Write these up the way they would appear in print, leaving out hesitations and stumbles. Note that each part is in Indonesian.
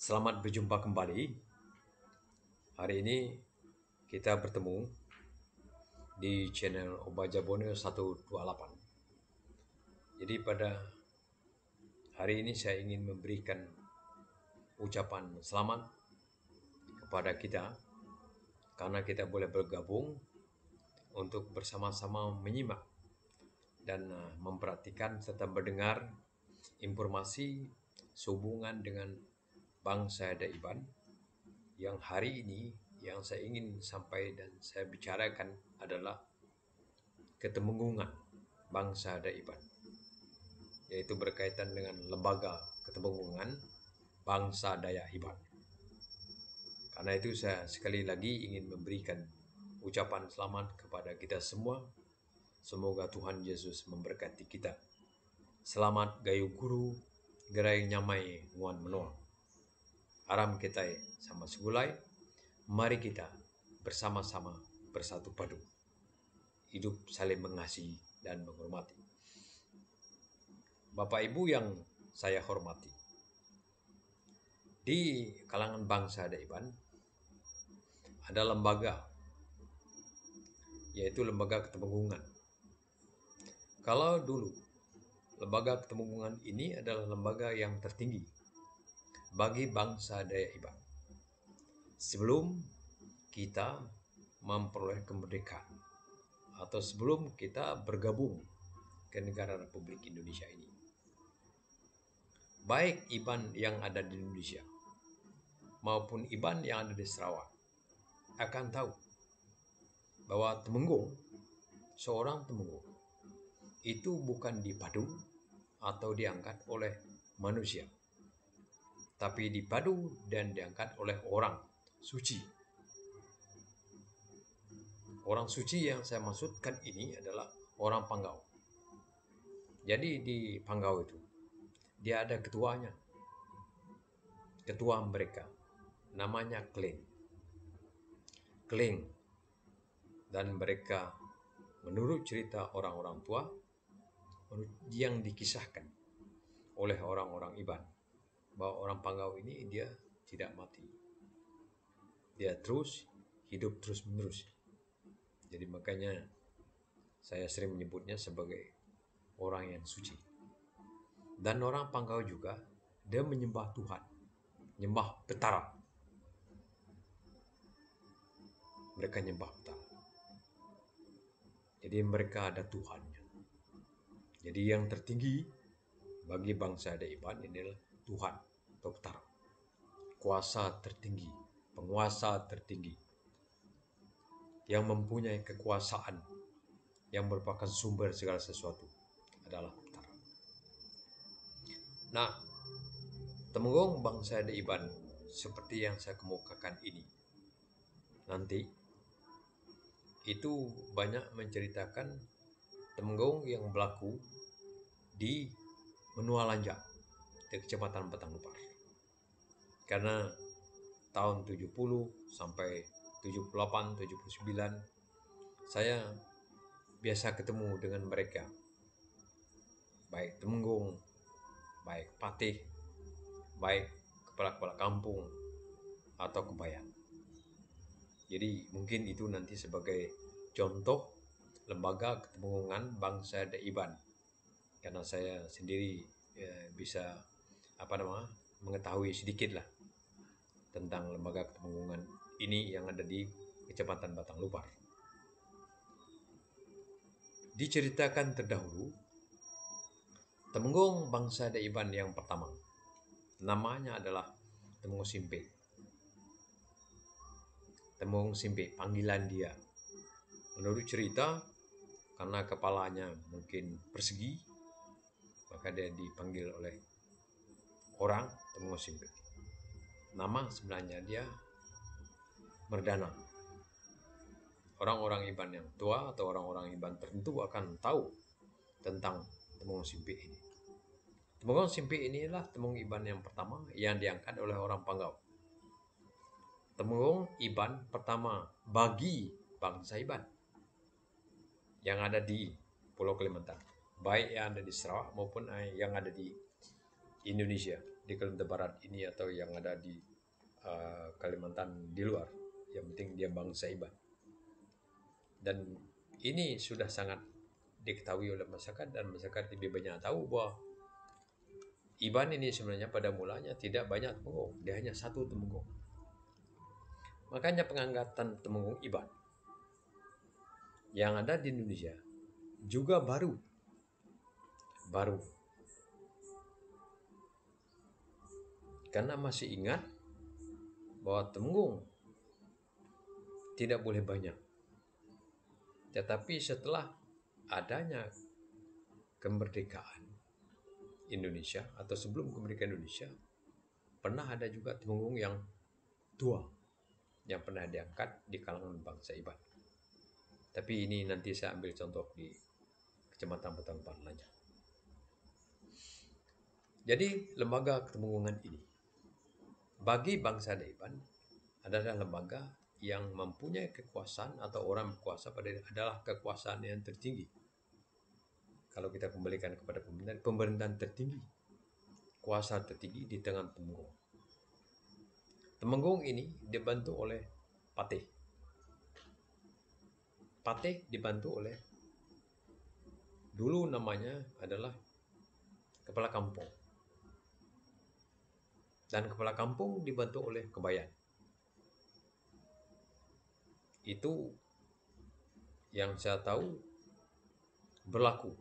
Selamat berjumpa kembali. Hari ini kita bertemu di channel Obaja Borneo 128. Jadi pada hari ini saya ingin memberikan ucapan selamat kepada kita karena kita boleh bergabung untuk bersama-sama menyimak dan memperhatikan serta mendengar informasi sehubungan dengan bangsa Daiban yang hari ini yang saya ingin sampai dan saya bicarakan adalah ketemenggungan bangsa Daiban, yaitu berkaitan dengan lembaga ketemenggungan bangsa Dayak Iban. Karena itu saya sekali lagi ingin memberikan ucapan selamat kepada kita semua. Semoga Tuhan Yesus memberkati kita. Selamat gayu guru, gerai nyamai nguan menua. Aram kita sama segulai, mari kita bersama-sama bersatu padu. Hidup saling mengasihi dan menghormati. Bapak Ibu yang saya hormati, di kalangan bangsa Daiban ada lembaga, yaitu lembaga ketemenggungan. Kalau dulu lembaga ketemenggungan ini adalah lembaga yang tertinggi bagi bangsa Dayak Iban sebelum kita memperoleh kemerdekaan atau sebelum kita bergabung ke negara Republik Indonesia ini. Baik Iban yang ada di Indonesia maupun Iban yang ada di Sarawak akan tahu bahwa Temenggung, seorang Temenggung itu bukan dipadu atau diangkat oleh manusia, tapi dipadu dan diangkat oleh orang suci. Orang suci yang saya maksudkan ini adalah orang Panggau. Jadi di Panggau itu dia ada ketuanya, ketua mereka namanya Kleng. Dan mereka menurut cerita orang-orang tua yang dikisahkan oleh orang-orang Iban bahwa orang Panggau ini dia tidak mati, dia terus hidup terus menerus. Jadi makanya saya sering menyebutnya sebagai orang yang suci. Dan orang Panggau juga dia menyembah Tuhan, menyembah Petara. Mereka menyembah Petara. Jadi mereka ada Tuhannya. Jadi yang tertinggi bagi bangsa Daiban inilah Tuhan atau Petara. Kuasa tertinggi, penguasa tertinggi yang mempunyai kekuasaan yang merupakan sumber segala sesuatu adalah Petara. Nah, Temenggung bangsa Daiban seperti yang saya kemukakan ini nanti itu banyak menceritakan Temenggung yang berlaku di Menua Lanjak di Kecamatan Batang Lupar. Karena tahun 70 sampai 78, 79 saya biasa ketemu dengan mereka. Baik Temenggung, baik Patih, baik kepala-kepala kampung atau Kebayan. Jadi mungkin itu nanti sebagai contoh lembaga ketemenggungan bangsa Daiban. Karena saya sendiri bisa mengetahui sedikit lah tentang lembaga ketemenggungan ini yang ada di Kecamatan Batang Lupar. Diceritakan terdahulu, Temenggung bangsa Daiban yang pertama namanya adalah Temenggung Simpe. Temenggung Simpe, panggilan dia. Menurut cerita, karena kepalanya mungkin persegi, maka dia dipanggil oleh orang Temenggung Simpe. Nama sebenarnya dia Merdana. Orang-orang Iban yang tua atau orang-orang Iban tertentu akan tahu tentang Temenggung Simpe ini. Temenggung Simpe inilah Temenggung Iban yang pertama yang diangkat oleh orang Panggau. Temenggung Iban pertama bagi bangsa Iban yang ada di Pulau Kalimantan, baik yang ada di Sarawak maupun yang ada di Indonesia, di Kalimantan Barat ini atau yang ada di Kalimantan di luar. Yang penting dia bangsa Iban. Dan ini sudah sangat diketahui oleh masyarakat, dan masyarakat lebih banyak tahu bahwa Iban ini sebenarnya pada mulanya tidak banyak temenggung, dia hanya satu temenggung. Makanya pengangkatan temenggung Iban yang ada di Indonesia juga baru. Karena masih ingat bahwa temenggung tidak boleh banyak. Tetapi setelah adanya kemerdekaan Indonesia atau sebelum kemerdekaan Indonesia, pernah ada juga temenggung yang tua yang pernah diangkat di kalangan bangsa Iban. Tapi ini nanti saya ambil contoh di Kecamatan Batang Parlanya. Jadi lembaga ketemenggungan ini bagi bangsa Iban adalah lembaga yang mempunyai kekuasaan atau orang berkuasa adalah kekuasaan yang tertinggi. Kalau kita kembalikan kepada pemerintahan tertinggi, kuasa tertinggi di tengah temenggung. Temenggung ini dibantu oleh patih. Patih dibantu oleh, dulu namanya adalah kepala kampung. Dan kepala kampung dibantu oleh kebayan. Itu yang saya tahu berlaku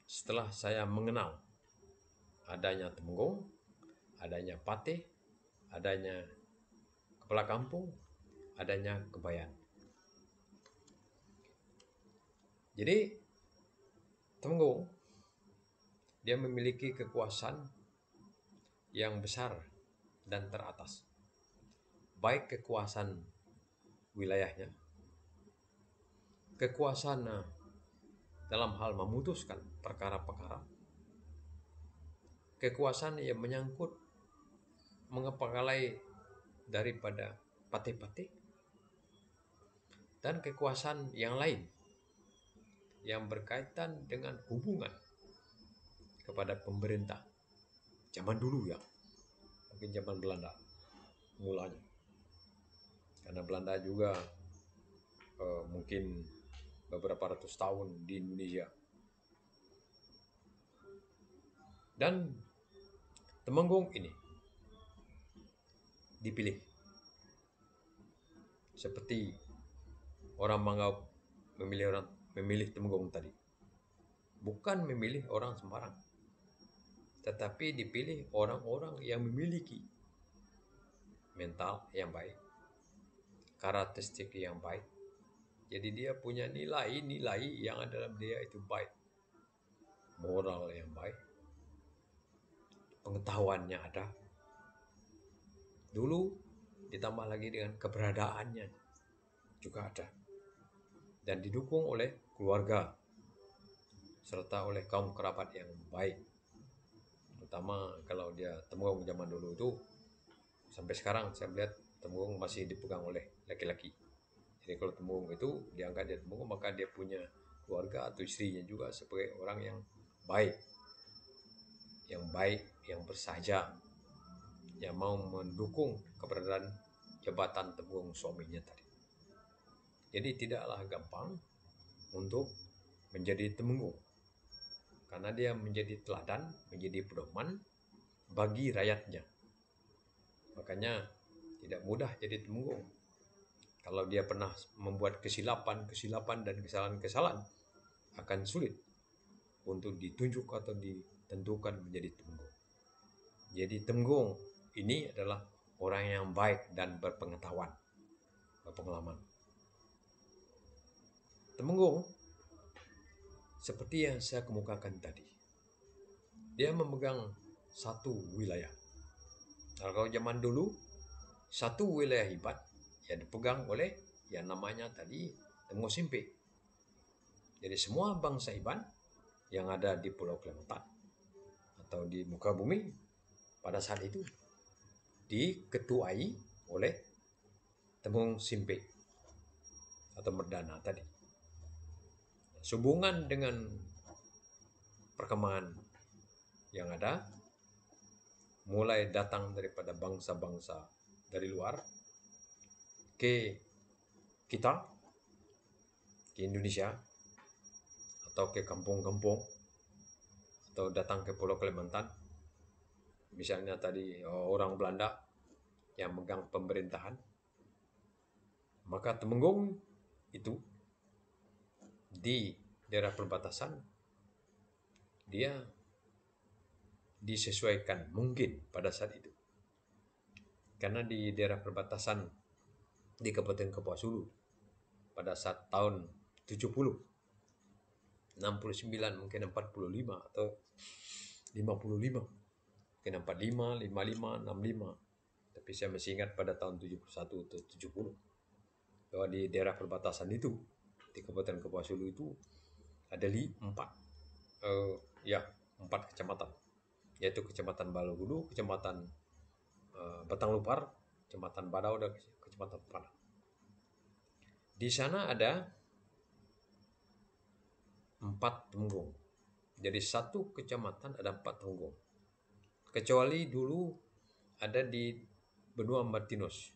setelah saya mengenal adanya temenggung, adanya patih, adanya kepala kampung, adanya kebayan. Jadi temenggung dia memiliki kekuasaan yang besar dan teratas. Baik kekuasaan wilayahnya, kekuasaan dalam hal memutuskan perkara-perkara, kekuasaan yang menyangkut mengepalai daripada patih-patih, dan kekuasaan yang lain yang berkaitan dengan hubungan kepada pemerintah zaman dulu ya, mungkin zaman Belanda mulanya, karena Belanda juga mungkin beberapa ratus tahun di Indonesia. Dan temenggung ini dipilih seperti orang Mangau memilih temenggung tadi. Bukan memilih orang sembarang, tetapi dipilih orang-orang yang memiliki mental yang baik, karakteristik yang baik. Jadi dia punya nilai-nilai yang ada dalam dia itu baik, moral yang baik, pengetahuannya ada. Dulu ditambah lagi dengan keberadaannya juga ada, dan didukung oleh keluarga serta oleh kaum kerabat yang baik. Terutama kalau dia temenggung zaman dulu itu, sampai sekarang saya melihat temenggung masih dipegang oleh laki-laki. Jadi kalau temenggung itu diangkat dia temenggung, maka dia punya keluarga atau istrinya juga sebagai orang yang baik, yang bersahaja, yang mau mendukung keberadaan jabatan temenggung suaminya tadi. Jadi tidaklah gampang untuk menjadi temenggung, karena dia menjadi teladan, menjadi pedoman bagi rakyatnya. Makanya tidak mudah jadi temenggung. Kalau dia pernah membuat kesilapan dan kesalahan-kesalahan, akan sulit untuk ditunjuk atau ditentukan menjadi temenggung. Jadi temenggung ini adalah orang yang baik dan berpengetahuan, berpengalaman. Temenggung seperti yang saya kemukakan tadi, dia memegang satu wilayah. Kalau zaman dulu, satu wilayah Iban yang dipegang oleh yang namanya tadi Temenggung Simpih. Jadi semua bangsa Iban yang ada di Pulau Kalimantan atau di muka bumi pada saat itu diketuai oleh Temenggung Simpih atau Merdana tadi. Sehubungan dengan perkembangan yang ada, mulai datang daripada bangsa-bangsa dari luar ke kita, ke Indonesia, atau ke kampung-kampung, atau datang ke Pulau Kalimantan. Misalnya tadi orang Belanda yang megang pemerintahan, maka Temenggung itu di daerah perbatasan dia disesuaikan mungkin pada saat itu. Karena di daerah perbatasan di Kabupaten Kapuas Hulu pada saat tahun 70, 69, mungkin 45 atau 55, mungkin 45, 55, 65. Tapi saya masih ingat pada tahun 71 atau 70 bahwa di daerah perbatasan itu di Kabupaten Kapuas Hulu itu ada empat kecamatan, yaitu Kecamatan Balogudu, Kecamatan Batang Lupar, Kecamatan Badau, dan Kecamatan Padang. Di sana ada 4 Temenggung. Jadi satu kecamatan ada 4 Temenggung. Kecuali dulu ada di benua Martinus,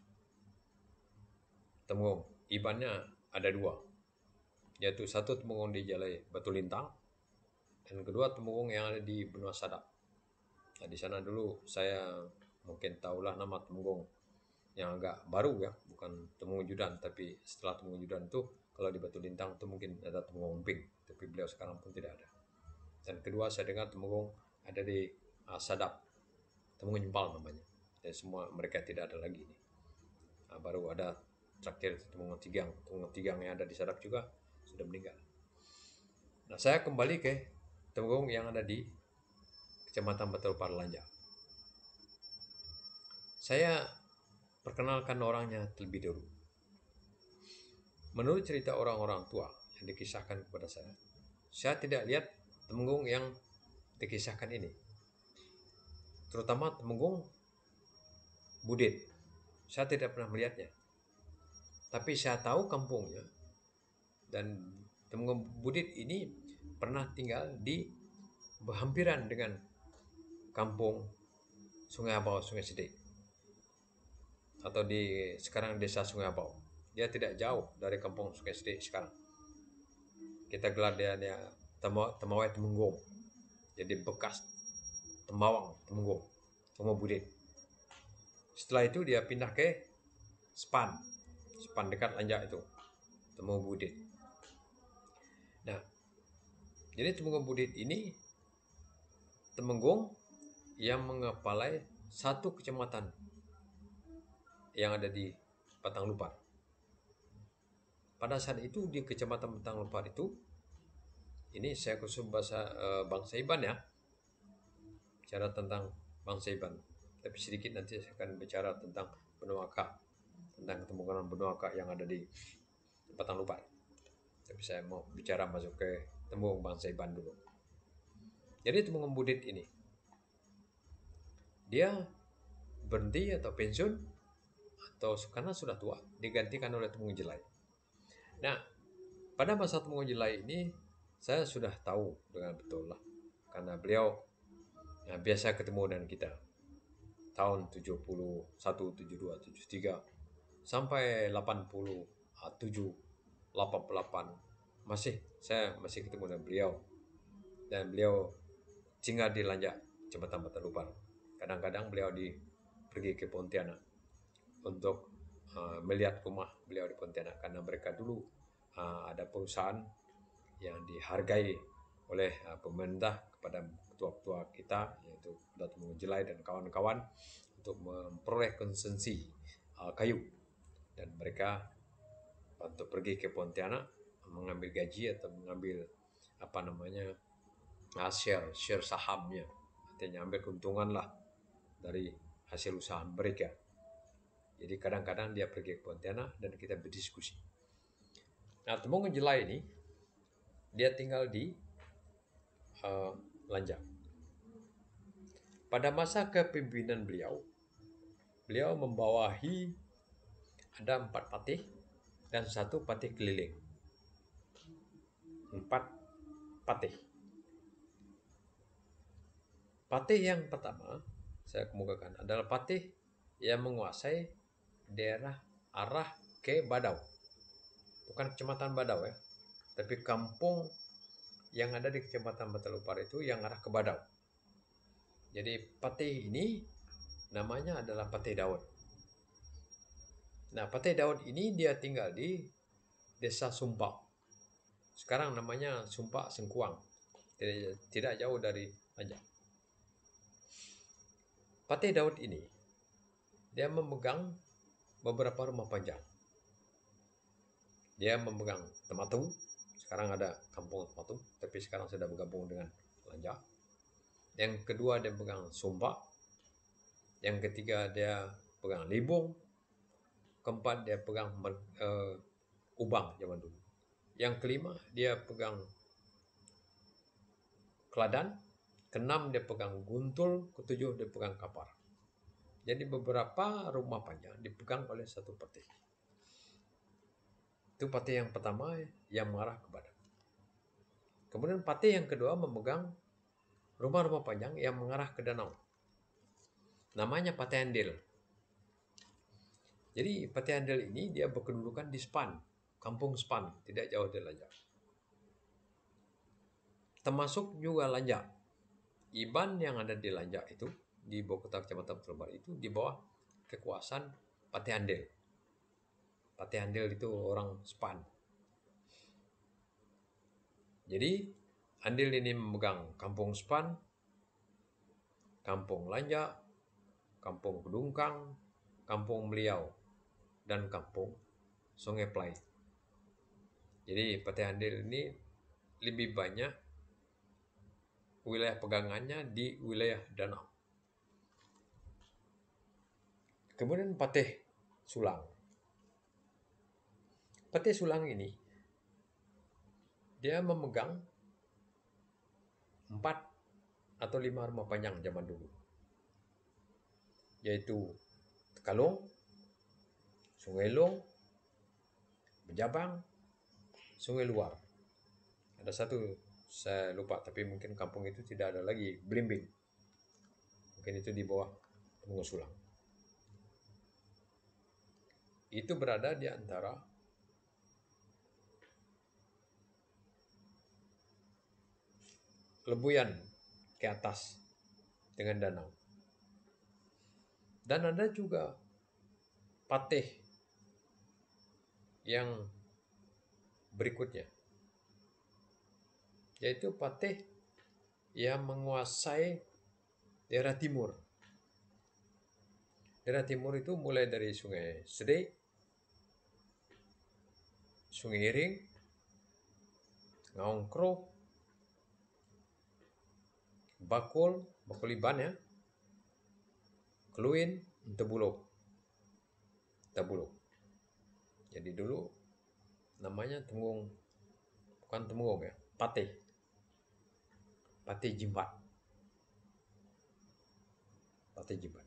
Temenggung. Ibannya ada 2, yaitu satu Temenggung di Jalai Batu Lintang, dan kedua Temenggung yang ada di benua Sadap. Nah, di sana dulu saya mungkin tahulah nama Temenggung yang agak baru ya, bukan Temenggung Judan, tapi setelah Temenggung Judan itu kalau di Batu Lintang itu mungkin ada Temenggung Ping, tapi beliau sekarang pun tidak ada. Dan kedua saya dengar Temenggung ada di Sadap, Temenggung Nyempal namanya. Dan semua mereka tidak ada lagi ini. Baru ada terakhir Temenggung Tigang. Temenggung Tigang yang ada di Sadap juga sudah meninggal. Nah, saya kembali ke Temenggung yang ada di Kecamatan Batu Lupar Lanjak. Saya perkenalkan orangnya terlebih dahulu. Menurut cerita orang-orang tua yang dikisahkan kepada saya tidak lihat Temenggung yang dikisahkan ini. Terutama Temenggung Budet. Saya tidak pernah melihatnya. Tapi saya tahu kampungnya. Dan Temenggung Budet ini pernah tinggal di berhampiran dengan kampung Sungai Abau, Sungai Sedek. Atau di sekarang desa Sungai Abau. Dia tidak jauh dari kampung Sungai Sedek sekarang. Kita gelar dia Temawai Temenggung. Jadi bekas Tembawang Temenggung, Temenggung Budet. Setelah itu dia pindah ke Span dekat Lanjak itu, Temenggung Budet. Nah, jadi Temenggung Budet ini Temenggung yang mengepalai satu kecamatan yang ada di Batang Lupar. Pada saat itu di Kecamatan Batang Lupar itu, ini saya khusus bahasa bangsa Iban ya, bicara tentang bangsa Iban. Tapi sedikit nanti saya akan bicara tentang benua Akak, tentang Temenggungan benua Akak yang ada di Batang Lupar. Tapi saya mau bicara masuk ke Temenggung bangsa Iban dulu. Jadi Temenggung Budet ini, dia berhenti atau pensiun atau karena sudah tua, digantikan oleh Temenggung Jelai. Nah, pada masa Temenggung Jelai ini saya sudah tahu dengan betul lah, karena beliau biasa ketemu dengan kita tahun 71, 72, 73 sampai 87, 88 saya masih ketemu dengan beliau, dan beliau singgah di Lanjak, Jembatan Batang Lupar. Kadang-kadang beliau pergi ke Pontianak untuk melihat rumah beliau di Pontianak, karena mereka dulu ada perusahaan yang dihargai oleh pemerintah kepada ketua-ketua kita, yaitu Datuk Temenggung Jelai dan kawan-kawan, untuk memperoleh konsesi kayu, dan mereka untuk pergi ke Pontianak mengambil gaji atau mengambil share sahamnya, artinya ambil keuntungan lah dari hasil usaha mereka. Jadi kadang-kadang dia pergi ke Pontianak dan kita berdiskusi. Nah, Temenggung Jelai ini dia tinggal di Lanjak. Pada masa kepemimpinan beliau membawahi ada 4 patih dan 1 patih keliling. 4 patih. Patih yang pertama saya kemukakan, adalah patih yang menguasai daerah arah ke Badau. Bukan kecamatan Badau ya, tapi kampung yang ada di kecamatan Batalupar itu yang arah ke Badau. Jadi patih ini namanya adalah Patih Daud. Nah, Patih Daud ini dia tinggal di Desa Sumpak. Sekarang namanya Sumpak Sengkuang. Tidak jauh dari Lanjak. Patih Daud ini dia memegang beberapa rumah panjang. Dia memegang Tematu. Sekarang ada Kampung Tematu, tapi sekarang sudah bergabung dengan Lanjak. Yang kedua dia pegang Sumpak. Yang ketiga dia pegang Libung. Keempat dia pegang Ubang zaman dulu. Yang kelima dia pegang Kladan. Keenam dia pegang Guntul. Ketujuh dia pegang Kapar. Jadi beberapa rumah panjang dipegang oleh satu patih. Itu patih yang pertama yang mengarah ke badan. Kemudian patih yang kedua memegang rumah-rumah panjang yang mengarah ke danau. Namanya Patih Andil. Jadi Patih Andil ini dia berkedudukan di Span, Kampung Span, tidak jauh dari Lanjak. Termasuk juga Lanjak. Iban yang ada di Lanjak itu, di bawah kota kecamatan Batalupar itu, di bawah kekuasaan Patih Andil. Patih Andil itu orang Span. Jadi Andil ini memegang Kampung Span, Kampung Lanjak, Kampung Kedungkang, Kampung Meliau, dan Kampung Sungai Plai. Jadi Patih Andil ini lebih banyak wilayah pegangannya di wilayah danau. Kemudian Patih Sulang. Patih Sulang ini dia memegang 4 atau 5 rumah panjang zaman dulu, yaitu Tekalung, Sungai Long, Bejabang, Sungai Luar. Ada satu saya lupa, tapi mungkin kampung itu tidak ada lagi, Blimbing. Mungkin itu di bawah Temenggung Sulang. Itu berada di antara Lebuyan ke atas dengan danau. Dan ada juga patih yang berikutnya, yaitu patih yang menguasai daerah timur. Daerah timur itu mulai dari Sungai Sedih, Sungai Iring, Ngaongkro, Bakul Iban ya, Keluin, Tebuluk. Jadi dulu namanya Temenggung, bukan Temenggung ya, Patih Jimbat. Patih Jimbat.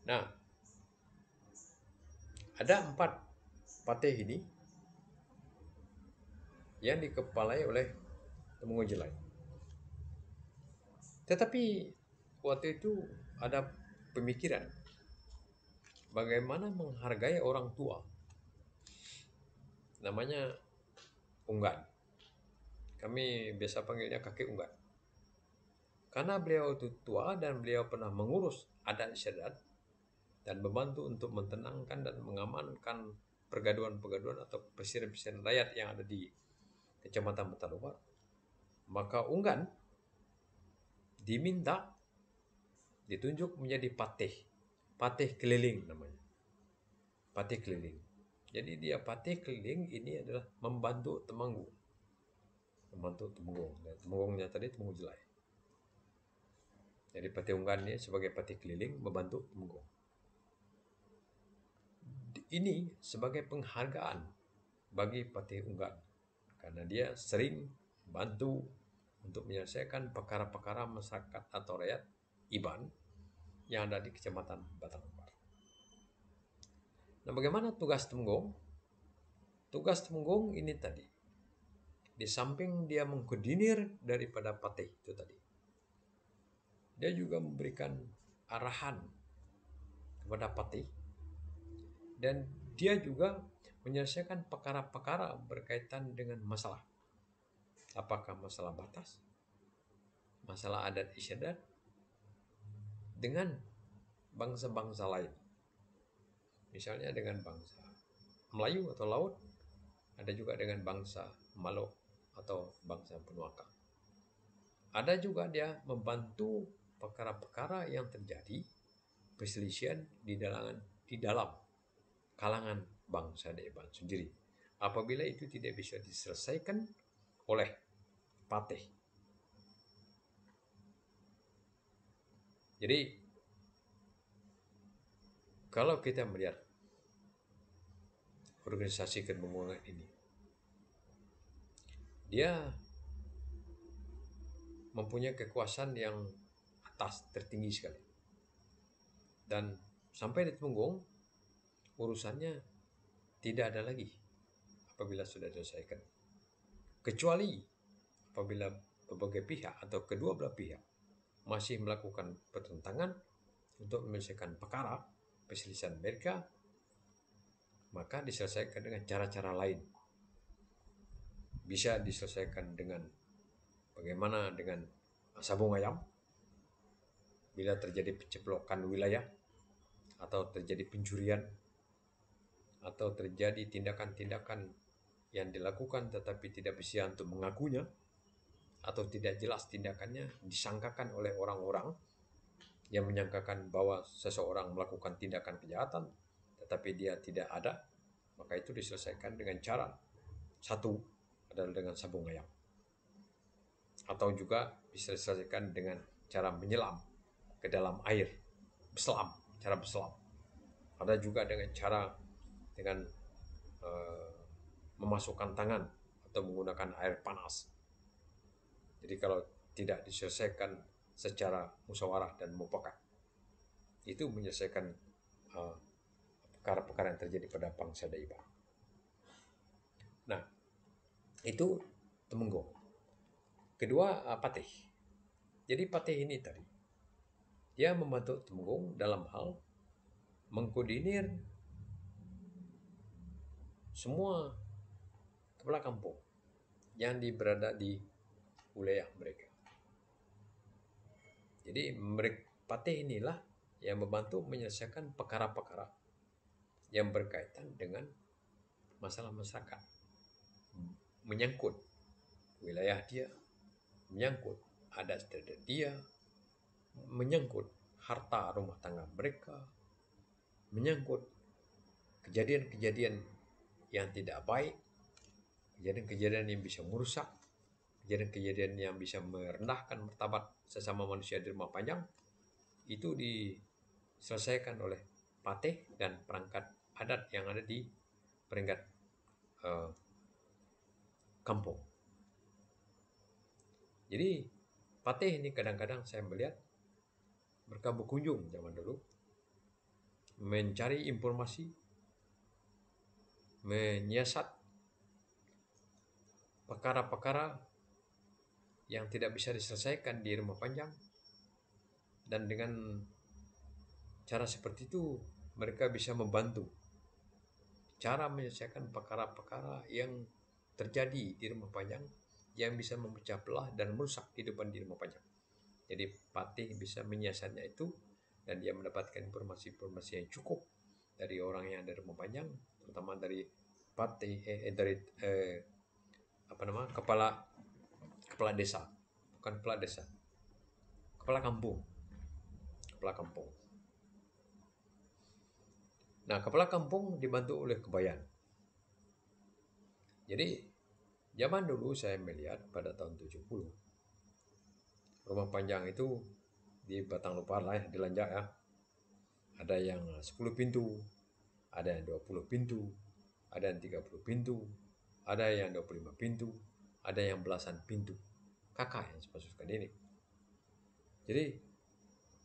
Nah, ada 4 patih ini yang dikepalai oleh Temenggung Jelai. Tetapi waktu itu ada pemikiran bagaimana menghargai orang tua. Namanya Unggan. Kami biasa panggilnya kakek Unggan. Karena beliau itu tua dan beliau pernah mengurus adat istiadat dan membantu untuk mentenangkan dan mengamankan pergaduhan-pergaduhan atau presiden-presiden rakyat yang ada di Kecamatan Batalupar. Maka Unggan diminta ditunjuk menjadi patih keliling namanya. Patih keliling. Jadi dia patih keliling ini adalah membantu Temenggung. Dan Temenggungnya tadi Temenggung Jelai. Jadi Patih Unggan ini sebagai patih keliling membantu Temenggung. Ini sebagai penghargaan bagi Patih Unggan karena dia sering bantu untuk menyelesaikan perkara-perkara masyarakat atau rakyat Iban yang ada di Kecamatan Batalupar. Nah, bagaimana tugas Temenggung? Tugas Temenggung ini tadi, di samping dia mengkoordinir daripada patih itu tadi, dia juga memberikan arahan kepada Patih, dan dia juga menyelesaikan perkara-perkara berkaitan dengan masalah. Apakah masalah batas, masalah adat istiadat dengan bangsa-bangsa lain. Misalnya dengan bangsa Melayu atau Laut, ada juga dengan bangsa Malo atau bangsa Penuaka. Ada juga dia membantu perkara-perkara yang terjadi perselisihan di dalam kalangan bangsa Dewan sendiri. Apabila itu tidak bisa diselesaikan oleh Patih. Jadi kalau kita melihat organisasi Kedunggungan ini, dia mempunyai kekuasaan yang atas, tertinggi sekali. Dan sampai di Temenggung, urusannya tidak ada lagi apabila sudah diselesaikan. Kecuali apabila berbagai pihak atau kedua belah pihak masih melakukan pertentangan untuk menyelesaikan perkara perselisihan mereka, maka diselesaikan dengan cara-cara lain. Bisa diselesaikan dengan bagaimana dengan sabung ayam, bila terjadi penceplokan wilayah, atau terjadi pencurian, atau terjadi tindakan-tindakan yang dilakukan tetapi tidak bisa untuk mengakunya, atau tidak jelas tindakannya, disangkakan oleh orang-orang yang menyangkakan bahwa seseorang melakukan tindakan kejahatan tetapi dia tidak ada, maka itu diselesaikan dengan cara satu adalah dengan sabung ayam, atau juga bisa diselesaikan dengan cara menyelam ke dalam air, cara berselam. Ada juga dengan cara memasukkan tangan atau menggunakan air panas. Jadi kalau tidak diselesaikan secara musyawarah dan mufakat, itu menyelesaikan perkara-perkara yang terjadi pada bangsa Daiba. Nah, itu Temenggung. Kedua, Patih. Jadi Patih ini tadi, dia membantu Temenggung dalam hal mengkoordinir semua kepala kampung yang berada di wilayah mereka. Jadi Patih inilah yang membantu menyelesaikan perkara-perkara yang berkaitan dengan masalah masyarakat, menyangkut wilayah dia, menyangkut adat istiadat dia, menyangkut harta rumah tangga mereka, menyangkut kejadian-kejadian yang tidak baik, kejadian-kejadian yang bisa merusak, kejadian-kejadian yang bisa merendahkan martabat sesama manusia di rumah panjang, itu diselesaikan oleh Patih dan perangkat adat yang ada di peringkat kampung. Jadi Patih ini kadang-kadang saya melihat mereka berkunjung zaman dulu, mencari informasi, menyiasat perkara-perkara yang tidak bisa diselesaikan di rumah panjang, dan dengan cara seperti itu mereka bisa membantu cara menyelesaikan perkara-perkara yang terjadi di rumah panjang yang bisa memecah belah dan merusak kehidupan di rumah panjang. Jadi Patih bisa menyiasatnya itu, dan dia mendapatkan informasi-informasi yang cukup dari orang yang ada di rumah panjang, terutama dari Patih kepala desa, bukan kepala desa, kepala kampung. Nah, kepala kampung dibantu oleh Kebayan. Jadi zaman dulu saya melihat pada tahun 70, rumah panjang itu di Batang Lupar lah ya, di Lanjak ya, ada yang 10 pintu, ada yang 20 pintu, ada yang 30 pintu, ada yang 25 pintu, ada yang belasan pintu. Kakak yang sepasukan ini. Jadi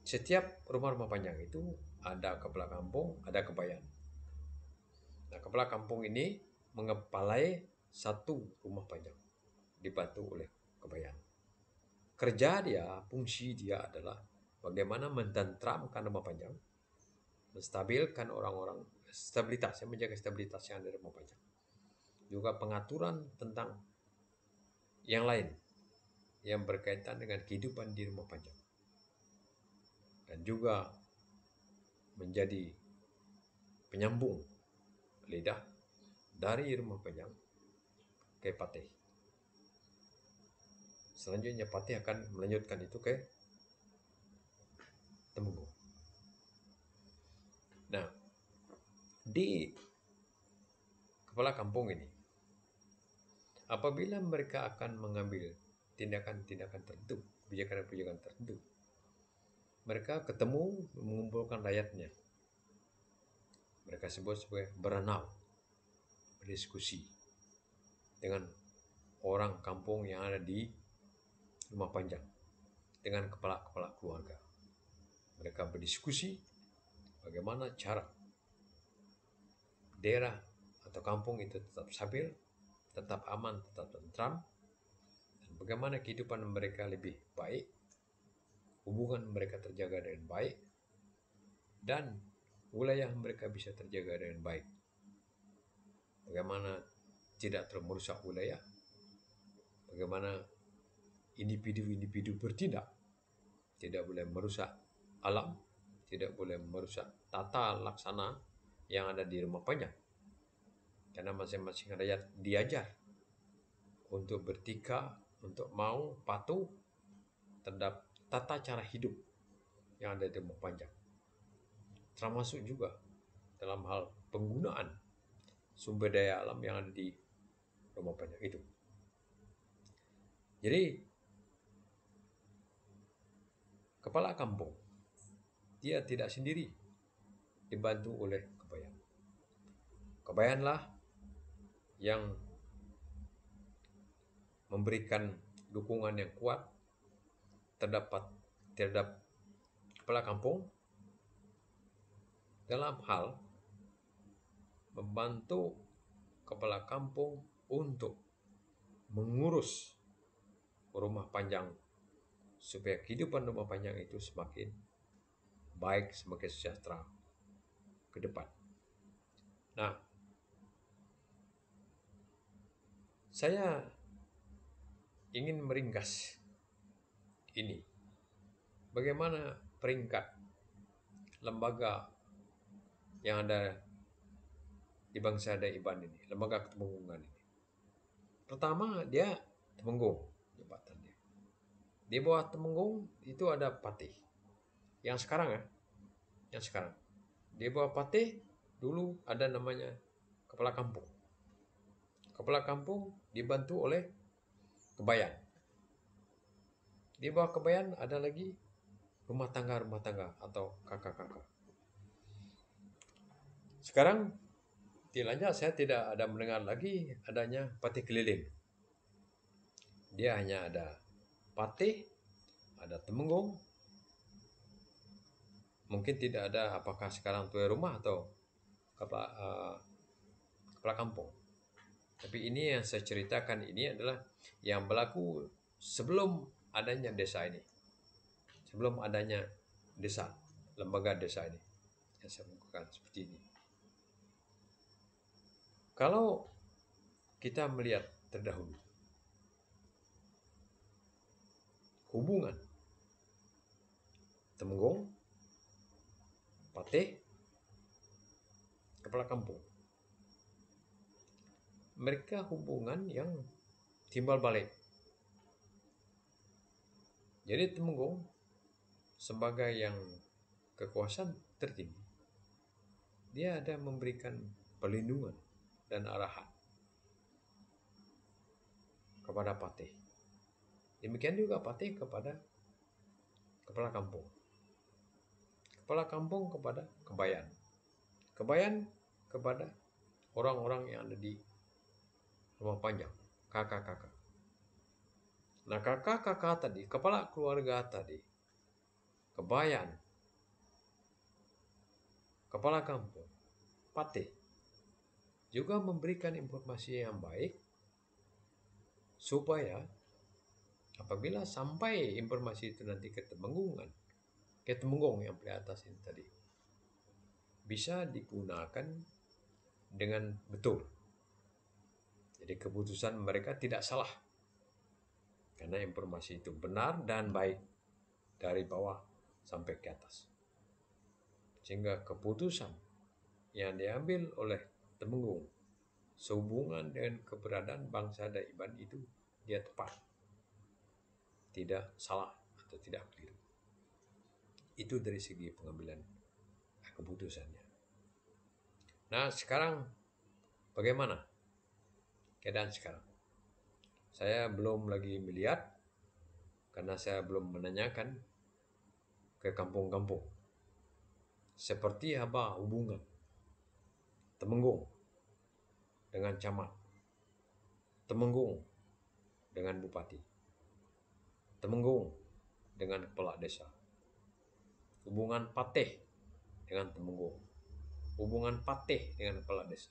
setiap rumah-rumah panjang itu ada kepala kampung, ada Kebayan. Nah, kepala kampung ini mengepalai satu rumah panjang, dibantu oleh Kebayan. Kerja dia, fungsi dia adalah bagaimana mententramkan rumah panjang, menstabilkan orang-orang, stabilitas, menjaga stabilitas yang ada di rumah panjang. Juga pengaturan tentang yang lain yang berkaitan dengan kehidupan di rumah panjang. Dan juga menjadi penyambung lidah dari rumah panjang ke patih. Selanjutnya patih akan melanjutkan itu ke temenggung. Nah, di kepala kampung ini, apabila mereka akan mengambil tindakan-tindakan tertentu, kebijakan-kebijakan tertentu, mereka ketemu mengumpulkan rakyatnya. Mereka sebut sebagai berenau, berdiskusi dengan orang kampung yang ada di rumah panjang, dengan kepala-kepala keluarga. Mereka berdiskusi bagaimana cara daerah atau kampung itu tetap stabil, tetap aman, tetap tentram, dan bagaimana kehidupan mereka lebih baik, hubungan mereka terjaga dengan baik, dan wilayah mereka bisa terjaga dengan baik. Bagaimana tidak terlalu merusak wilayah, bagaimana individu-individu bertindak, tidak boleh merusak alam, tidak boleh merusak tata laksana yang ada di rumah panjang. Karena masing-masing rakyat diajar untuk bertika, untuk mau patuh terhadap tata cara hidup yang ada di rumah panjang. Termasuk juga dalam hal penggunaan sumber daya alam yang ada di rumah panjang itu. Jadi, kepala kampung, dia tidak sendiri, dibantu oleh kebayan. Kebayanlah yang memberikan dukungan yang kuat terhadap kepala kampung dalam hal membantu kepala kampung untuk mengurus rumah panjang supaya kehidupan rumah panjang itu semakin baik, semakin sejahtera ke depan. Nah, saya ingin meringkas ini. Bagaimana peringkat lembaga yang ada di bangsa Daiban ini, lembaga ketemenggungan ini. Pertama, dia temenggung jabatannya. Di bawah temenggung itu ada patih. Yang sekarang ya, yang sekarang. Di bawah patih dulu ada namanya kepala kampung. Kepala kampung dibantu oleh kebayan. Di bawah kebayan ada lagi rumah tangga atau kakak-kakak. Sekarang tilanya saya tidak ada mendengar lagi adanya patih keliling. Dia hanya ada patih, ada temenggung. Mungkin tidak ada apakah sekarang tuai rumah atau kepala kampung. Tapi ini yang saya ceritakan ini adalah yang berlaku sebelum adanya desa ini. Sebelum adanya desa, lembaga desa ini. Yang saya bukakan seperti ini. Kalau kita melihat terdahulu hubungan temenggung, patih, kepala kampung, mereka hubungan yang timbal balik. Jadi temenggung sebagai yang kekuasaan tertinggi, dia ada memberikan perlindungan dan arahan kepada patih. Demikian juga patih kepada kepala kampung. Kepala kampung kepada kebayan. Kebayan kepada orang-orang yang ada di rumah panjang, kakak-kakak. Nah, kakak-kakak tadi, kepala keluarga tadi, kebayan, kepala kampung, patih, juga memberikan informasi yang baik supaya apabila sampai informasi itu nanti ke temenggungan, Kayak Temenggung yang di atas ini tadi bisa digunakan dengan betul. Jadi keputusan mereka tidak salah karena informasi itu benar dan baik dari bawah sampai ke atas. Sehingga keputusan yang diambil oleh Temenggung sehubungan dengan keberadaan bangsa dan Iban itu dia tepat, tidak salah atau tidak keliru. Itu dari segi pengambilan keputusannya. Nah, sekarang bagaimana keadaan sekarang? Saya belum lagi melihat karena saya belum menanyakan ke kampung-kampung. Seperti apa hubungan Temenggung dengan camat, Temenggung dengan bupati, Temenggung dengan kepala desa, hubungan Patih dengan Temenggung, hubungan Patih dengan kepala desa,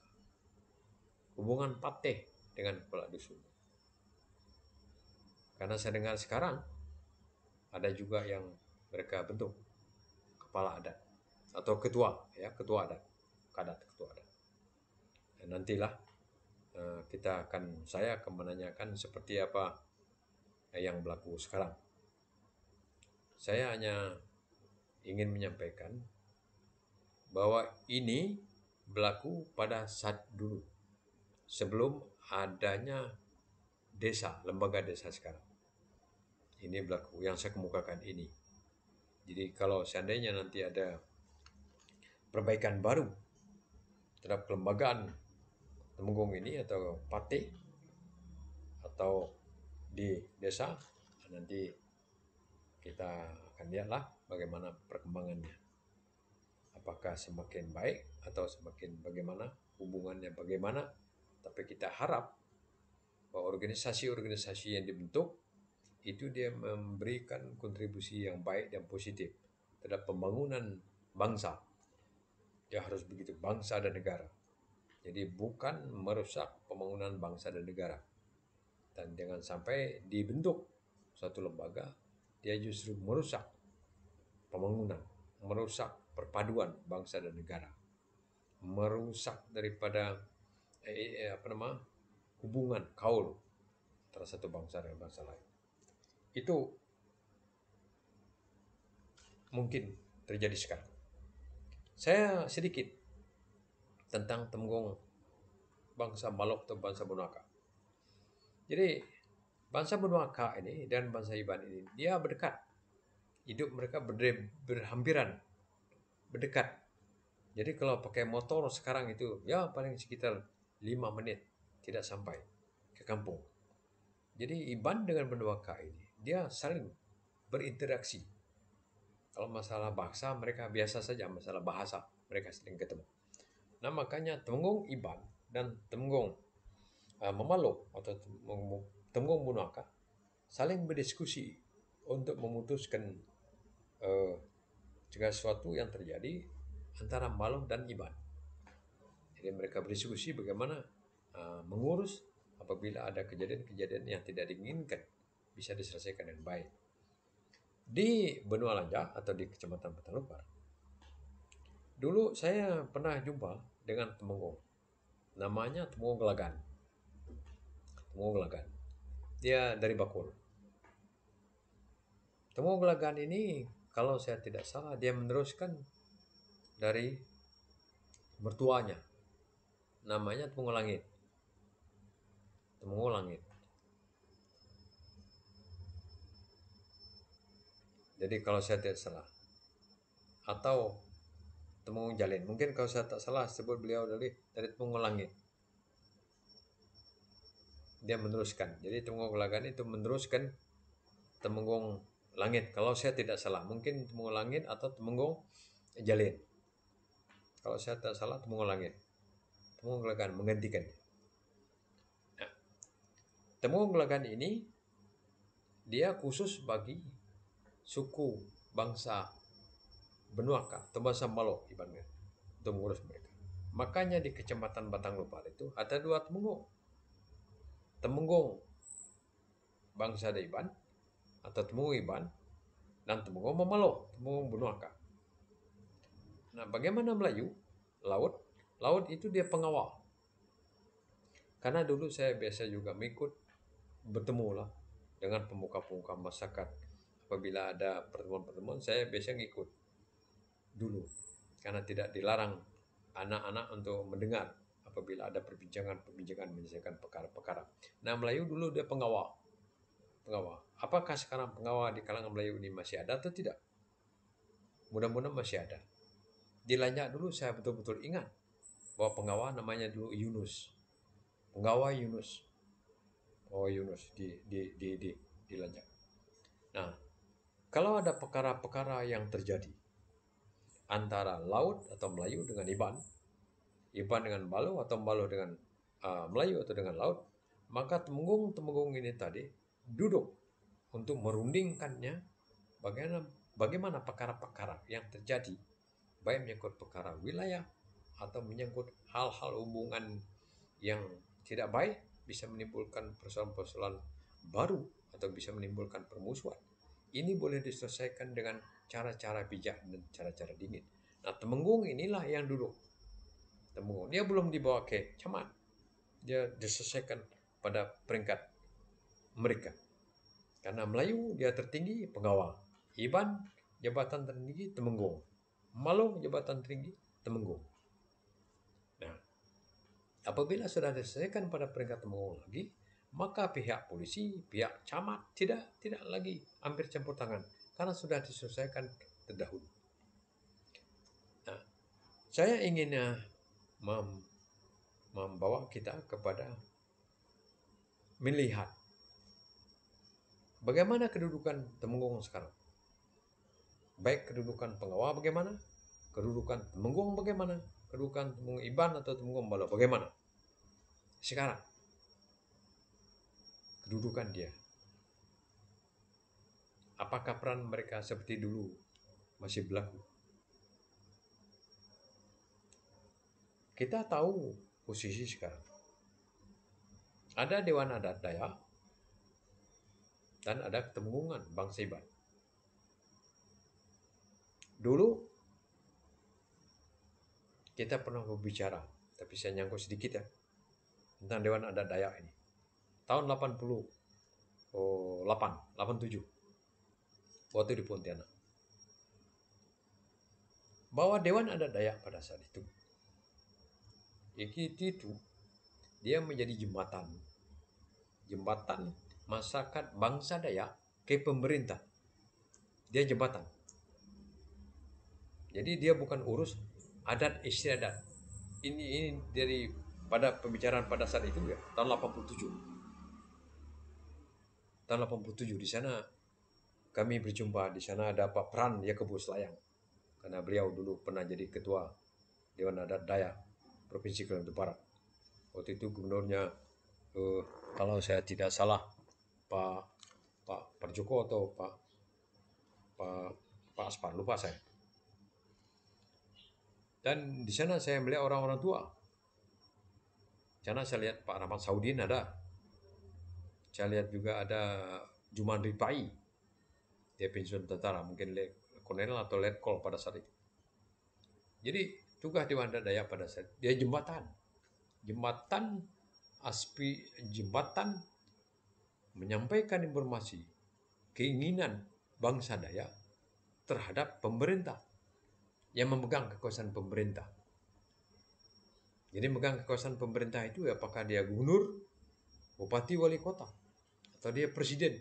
hubungan Patih dengan kepala dusun. Karena saya dengar sekarang ada juga yang mereka bentuk kepala adat atau ketua, ya, ketua adat, ketua adat. Dan nantilah saya akan menanyakan seperti apa yang berlaku sekarang. Saya hanya ingin menyampaikan bahwa ini berlaku pada saat dulu sebelum adanya desa, lembaga desa sekarang. Ini berlaku yang saya kemukakan ini. Jadi kalau seandainya nanti ada perbaikan baru terhadap kelembagaan Temenggung ini atau Patih atau di desa, nanti kita akan lihatlah bagaimana perkembangannya. Apakah semakin baik atau semakin bagaimana, hubungannya bagaimana. Tapi kita harap bahwa organisasi-organisasi yang dibentuk itu dia memberikan kontribusi yang baik dan positif terhadap pembangunan bangsa. Dia harus begitu, bangsa dan negara. Jadi bukan merusak pembangunan bangsa dan negara. Dan jangan sampai dibentuk suatu lembaga, dia justru merusak pembangunan, merusak perpaduan bangsa dan negara, merusak daripada hubungan kaul antara satu bangsa dan bangsa lain. Itu mungkin terjadi sekarang. Saya sedikit tentang Temenggung bangsa Malok atau bangsa Bonaka. Jadi bangsa Bonaka ini dan bangsa Iban ini dia berdekat. Hidup mereka berhampiran, berdekat. Jadi kalau pakai motor sekarang itu ya paling sekitar 5 menit tidak sampai ke kampung. Jadi Iban dengan Bonaka ini dia saling berinteraksi. Kalau masalah bahasa mereka biasa saja, masalah bahasa mereka sering ketemu. Nah makanya Temenggung Iban dan Temenggung Memaluk atau Temenggung Bonaka saling berdiskusi untuk memutuskan segala sesuatu yang terjadi antara Maluk dan Iban. Jadi mereka berdiskusi bagaimana mengurus apabila ada kejadian-kejadian yang tidak diinginkan bisa diselesaikan dengan baik. Di Benua Lanja atau di Kecamatan Petalumpar, dulu saya pernah jumpa dengan Temenggung. Namanya Temenggung Gelagan. Temenggung Gelagan. Dia dari Bakul. Temenggung Gelagan ini kalau saya tidak salah dia meneruskan dari mertuanya. Namanya Temenggung Langit. Temenggung Langit. Jadi kalau saya tidak salah. Atau Temenggung Jalin. Mungkin kalau saya tak salah sebut beliau dari Temenggung Langit. Dia meneruskan. Jadi Temenggung Gelagan itu meneruskan Temenggung Langit. Kalau saya tidak salah. Mungkin Temenggung Langit atau Temenggung Jalin. Kalau saya tak salah Temenggung Langit. Temenggung Gelagan menggantikan. Nah, Temenggung Gelagan ini dia khusus bagi suku bangsa Benuaka atau bangsa Malok ibaratnya untuk mengurus mereka. Makanya di Kecamatan Batang Lupar itu ada 2 Temenggung. Temenggung bangsa Iban atau Temenggung Iban Dan Temenggung memaloh, Temenggung Bunuaka. Nah, bagaimana Melayu? Laut, laut itu dia pengawal. Karena dulu saya biasa juga mengikut, bertemu lah dengan pemuka-pemuka masyarakat. Apabila ada pertemuan-pertemuan, saya biasa ngikut dulu. Karena tidak dilarang anak-anak untuk mendengar apabila ada perbincangan-perbincangan menyelesaikan perkara-perkara. Nah, Melayu dulu dia pengawal. Pengawal. Apakah sekarang pengawal di kalangan Melayu ini masih ada atau tidak? Mudah-mudahan masih ada. Di Lanjak dulu saya betul-betul ingat bahwa pengawal namanya dulu Yunus. Pengawal Yunus. Oh, Yunus di Lanjak. Nah, kalau ada perkara-perkara yang terjadi antara laut atau Melayu dengan Iban, Iban dengan Balo atau Balo dengan Melayu atau dengan laut, maka temenggung ini tadi duduk untuk merundingkannya bagaimana perkara-perkara yang terjadi, baik menyangkut perkara wilayah atau menyangkut hal-hal hubungan yang tidak baik, bisa menimbulkan persoalan-persoalan baru atau bisa menimbulkan permusuhan. Ini boleh diselesaikan dengan cara-cara bijak dan cara-cara dingin. Nah, Temenggung inilah yang duduk. Temenggung dia belum dibawa ke camat, dia diselesaikan pada peringkat mereka. Karena Melayu dia tertinggi pengawal, Iban jabatan tertinggi Temenggung, Malung jabatan tertinggi Temenggung. Nah, apabila sudah diselesaikan pada peringkat Temenggung lagi, maka pihak polisi, pihak camat tidak lagi ambil campur tangan karena sudah diselesaikan terdahulu. Nah, saya ingin membawa kita kepada melihat bagaimana kedudukan Temenggung sekarang. Baik kedudukan pengawal bagaimana, kedudukan Temenggung bagaimana, kedudukan Temenggung Iban atau Temenggung Balo bagaimana. Sekarang, kedudukan dia. Apakah peran mereka seperti dulu masih berlaku? Kita tahu posisi sekarang. Ada Dewan Adat Dayak dan ada Temenggungan Bangsa Iban. Dulu kita pernah berbicara, tapi saya nyangkut sedikit ya, tentang Dewan Adat Dayak ini. Tahun 87, waktu di Pontianak. Bahwa Dewan Adat Dayak pada saat itu dia menjadi jembatan masyarakat bangsa Dayak ke pemerintah. Dia jembatan. Jadi dia bukan urus adat istiadat. Ini dari pada pembicaraan pada saat itu ya, tahun 87. Tahun 87 di sana kami berjumpa, di sana ada Pak Pran Yakobus Layang. Karena beliau dulu pernah jadi ketua Dewan Adat Dayak Provinsi Kalimantan Barat. Waktu itu gubernurnya kalau saya tidak salah Pak Joko atau Pak Aspar, lupa saya. Dan di sana saya melihat orang-orang tua. Di sana saya lihat Pak Rahmat Saudin ada. Saya lihat juga ada Juman Ripai. Dia pensiun tentara, mungkin kolonel atau letkol pada saat itu. Jadi tugas Dewan Adat Dayak pada saat dia jembatan menyampaikan informasi keinginan bangsa Dayak terhadap pemerintah yang memegang kekuasaan pemerintah. Jadi memegang kekuasaan pemerintah itu apakah dia gubernur, bupati, wali kota, atau dia presiden.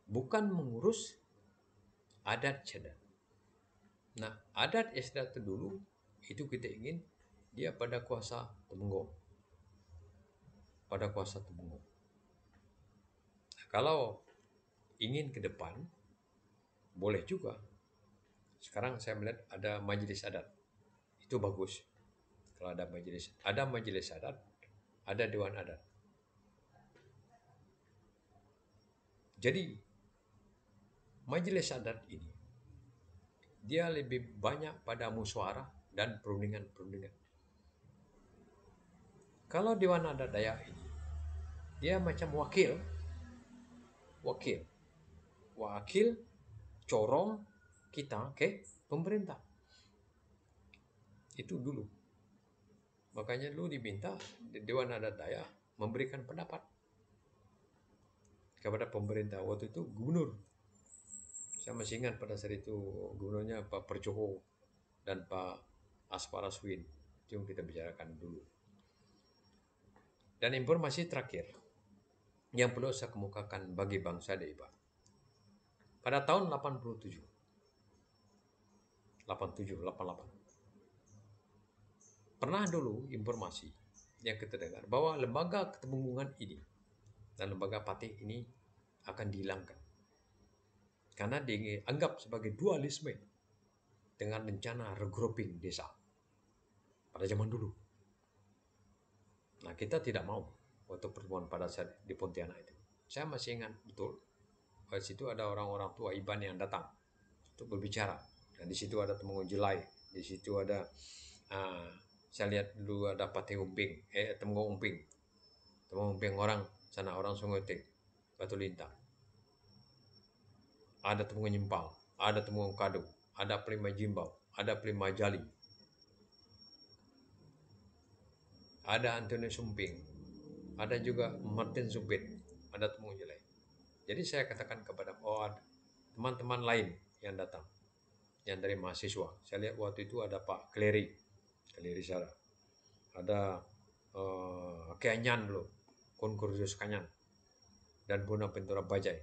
Bukan mengurus adat istiadat. Nah, adat istiadat itu dulu itu kita ingin dia pada kuasa Temenggung. Nah, kalau ingin ke depan boleh juga. Sekarang saya melihat ada majelis adat. Itu bagus. Kalau ada majelis adat, ada dewan adat. Jadi majelis adat ini dia lebih banyak pada musyawarah dan perundingan. Kalau Dewan Adat Dayak ini dia macam wakil wakil. Wakil corong kita ke pemerintah. Itu dulu. Makanya dulu diminta Dewan Adat Dayak memberikan pendapat kepada pemerintah. Waktu itu gubernur. Saya masih ingat pada saat itu gubernurnya Pak Perjoho dan Pak Aspar Aswin. Itu yang kita bicarakan dulu. Dan informasi terakhir yang perlu saya kemukakan bagi bangsa Deiba. Pada tahun 87, 87, 88, pernah dulu informasi yang kita dengar bahwa lembaga ketemenggungan ini dan lembaga patih ini akan dihilangkan karena dianggap sebagai dualisme dengan rencana regrouping desa pada zaman dulu. Nah, kita tidak mau waktu pertemuan pada saat di Pontianak itu. Saya masih ingat betul. Di situ ada orang-orang tua Iban yang datang untuk berbicara. Dan di situ ada Temenggung Jelai, di situ ada saya lihat dulu ada Patih Umping, Temenggung Umping. Temenggung Umping orang sana orang Sungai Tek, Batu Lintang. Ada Temenggung Nyimpal, ada Temenggung Kadu, ada Prima Jimbau, ada Prima Jali. Ada Antonius Sumping, ada juga Martin Supit, ada Temenggung Jelai. Jadi saya katakan kepada teman-teman lain yang datang, yang dari mahasiswa. Saya lihat waktu itu ada Pak Kleri Sara, ada Kenyan dulu, Konkursius Kanyan, dan Bonaventura Bajai.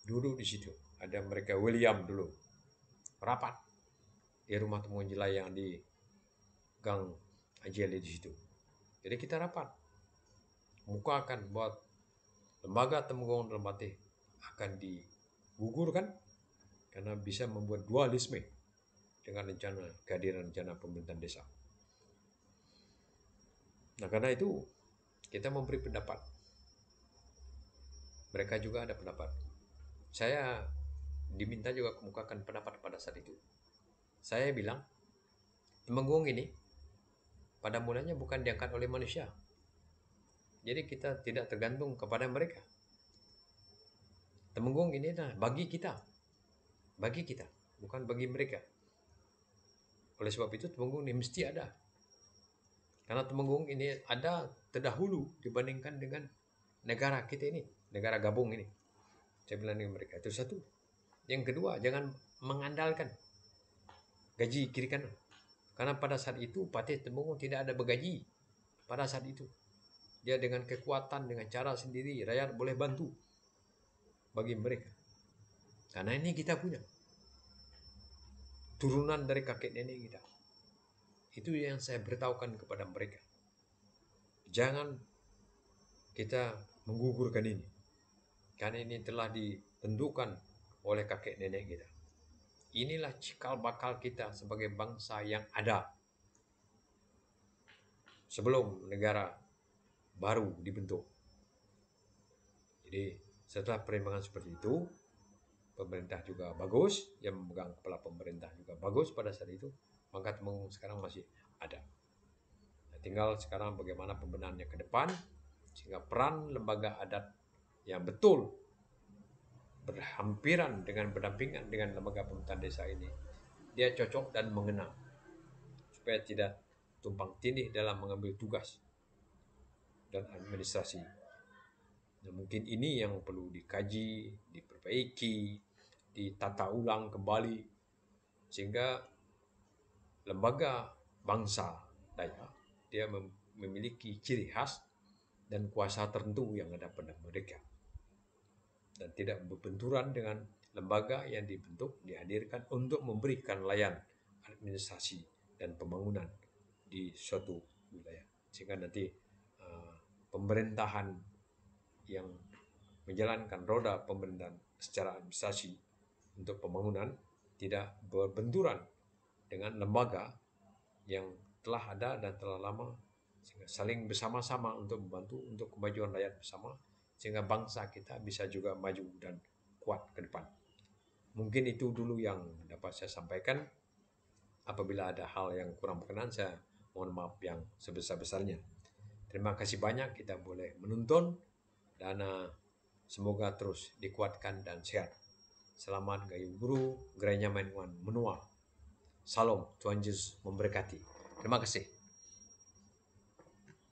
Dulu di situ ada mereka William dulu rapat di rumah Temenggung Jelai yang di Gang Ajeli di situ. Jadi kita rapat mukakan buat lembaga Temenggung dan Patih akan digugurkan karena bisa membuat dualisme dengan kehadiran rencana pemerintahan desa. Nah, karena itu kita memberi pendapat. Mereka juga ada pendapat. Saya diminta juga kemukakan pendapat pada saat itu. Saya bilang, Temenggung ini pada mulanya bukan diangkat oleh manusia. Jadi kita tidak tergantung kepada mereka. Temenggung ini adalah bagi kita, bukan bagi mereka. Oleh sebab itu Temenggung ini mesti ada. Karena Temenggung ini ada terdahulu dibandingkan dengan negara kita ini, negara gabung ini. Saya bilang dengan mereka, itu satu. Yang kedua, jangan mengandalkan gaji kiri kanan. Karena pada saat itu Patih Temenggung tidak ada bergaji. Pada saat itu dia dengan kekuatan, dengan cara sendiri, rakyat boleh bantu bagi mereka. Karena ini kita punya turunan dari kakek nenek kita. Itu yang saya beritahukan kepada mereka. Jangan kita menggugurkan ini. Karena ini telah ditentukan oleh kakek nenek kita. Inilah cikal bakal kita sebagai bangsa yang ada sebelum negara baru dibentuk. Jadi setelah pertimbangan seperti itu, pemerintah juga bagus, yang memegang kepala pemerintah juga bagus pada saat itu, maka Temenggung sekarang masih ada. Nah, tinggal sekarang bagaimana pembenahannya ke depan, sehingga peran lembaga adat yang betul berhampiran dengan berdampingan dengan lembaga pemerintahan desa ini, dia cocok dan mengena, supaya tidak tumpang tindih dalam mengambil tugas dan administrasi. Nah, mungkin ini yang perlu dikaji, diperbaiki, ditata ulang kembali, sehingga lembaga bangsa Dayak dia memiliki ciri khas dan kuasa tertentu yang ada pada mereka, dan tidak berbenturan dengan lembaga yang dibentuk, dihadirkan untuk memberikan layanan administrasi dan pembangunan di suatu wilayah, sehingga nanti pemerintahan yang menjalankan roda pemerintahan secara administrasi untuk pembangunan tidak berbenturan dengan lembaga yang telah ada dan telah lama, sehingga saling bersama-sama untuk membantu untuk kemajuan rakyat bersama, sehingga bangsa kita bisa juga maju dan kuat ke depan. Mungkin itu dulu yang dapat saya sampaikan. Apabila ada hal yang kurang berkenan, saya mohon maaf yang sebesar-besarnya. Terima kasih banyak, kita boleh menonton dan Semoga terus dikuatkan dan sehat. Selamat Gayu Guru, gerainya main menua. Salam, Tuhan Yesus memberkati. Terima kasih.